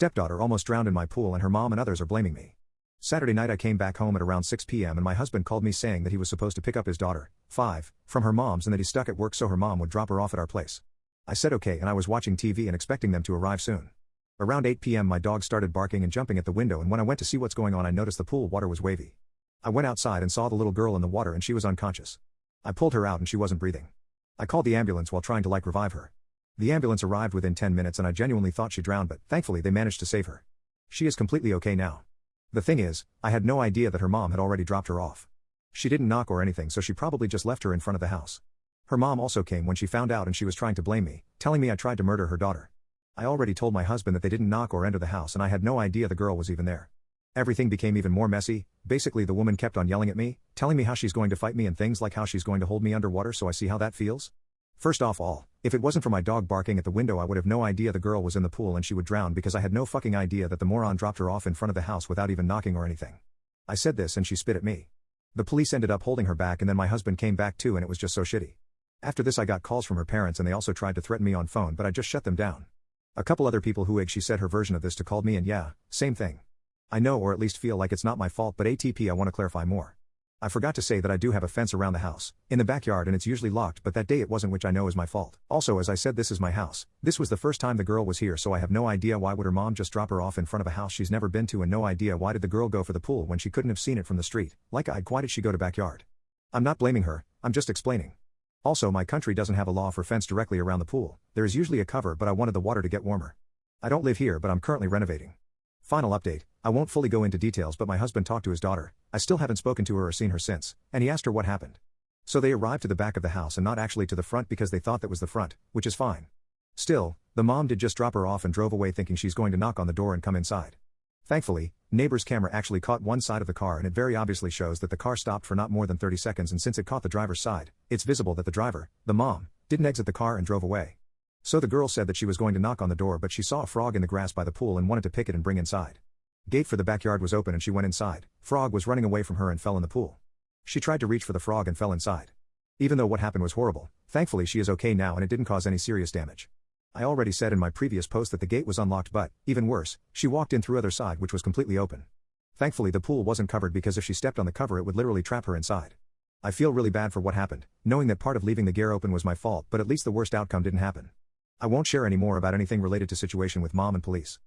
stepdaughter almost drowned in my pool and her mom and others are blaming me. Saturday night I came back home at around 6 p.m. and my husband called me saying that he was supposed to pick up his daughter, 5, from her mom's and that he's stuck at work so her mom would drop her off at our place. I said okay and I was watching TV and expecting them to arrive soon. Around 8 p.m. my dog started barking and jumping at the window and when I went to see what's going on I noticed the pool water was wavy. I went outside and saw the little girl in the water and she was unconscious. I pulled her out and she wasn't breathing. I called the ambulance while trying to revive her. The ambulance arrived within 10 minutes and I genuinely thought she drowned but thankfully they managed to save her. She is completely okay now. The thing is, I had no idea that her mom had already dropped her off. She didn't knock or anything so she probably just left her in front of the house. Her mom also came when she found out and she was trying to blame me, telling me I tried to murder her daughter. I already told my husband that they didn't knock or enter the house and I had no idea the girl was even there. Everything became even more messy. Basically the woman kept on yelling at me, telling me how she's going to fight me and things like how she's going to hold me underwater so I see how that feels. First off all, if it wasn't for my dog barking at the window I would have no idea the girl was in the pool and she would drown because I had no fucking idea that the moron dropped her off in front of the house without even knocking or anything. I said this and she spit at me. The police ended up holding her back and then my husband came back too and it was just so shitty. After this I got calls from her parents and they also tried to threaten me on phone but I just shut them down. A couple other people who she said her version of this to called me and yeah, same thing. I know or at least feel like it's not my fault but ATP I want to clarify more. I forgot to say that I do have a fence around the house, in the backyard and it's usually locked but that day it wasn't which I know is my fault. Also as I said this is my house, this was the first time the girl was here so I have no idea why would her mom just drop her off in front of a house she's never been to and no idea why did the girl go for the pool when she couldn't have seen it from the street, why did she go to backyard? I'm not blaming her, I'm just explaining. Also my country doesn't have a law for fence directly around the pool, there is usually a cover but I wanted the water to get warmer. I don't live here but I'm currently renovating. Final update, I won't fully go into details but my husband talked to his daughter, I still haven't spoken to her or seen her since, and he asked her what happened. So they arrived to the back of the house and not actually to the front because they thought that was the front, which is fine. Still, the mom did just drop her off and drove away thinking she's going to knock on the door and come inside. Thankfully, neighbor's camera actually caught one side of the car and it very obviously shows that the car stopped for not more than 30 seconds and since it caught the driver's side, it's visible that the driver, the mom, didn't exit the car and drove away. So the girl said that she was going to knock on the door but she saw a frog in the grass by the pool and wanted to pick it and bring inside. Gate for the backyard was open and she went inside. Frog was running away from her and fell in the pool. She tried to reach for the frog and fell inside. Even though what happened was horrible, thankfully she is okay now and it didn't cause any serious damage. I already said in my previous post that the gate was unlocked but, even worse, she walked in through other side which was completely open. Thankfully the pool wasn't covered because if she stepped on the cover it would literally trap her inside. I feel really bad for what happened, knowing that part of leaving the gate open was my fault but at least the worst outcome didn't happen. I won't share any more about anything related to situation with mom and police.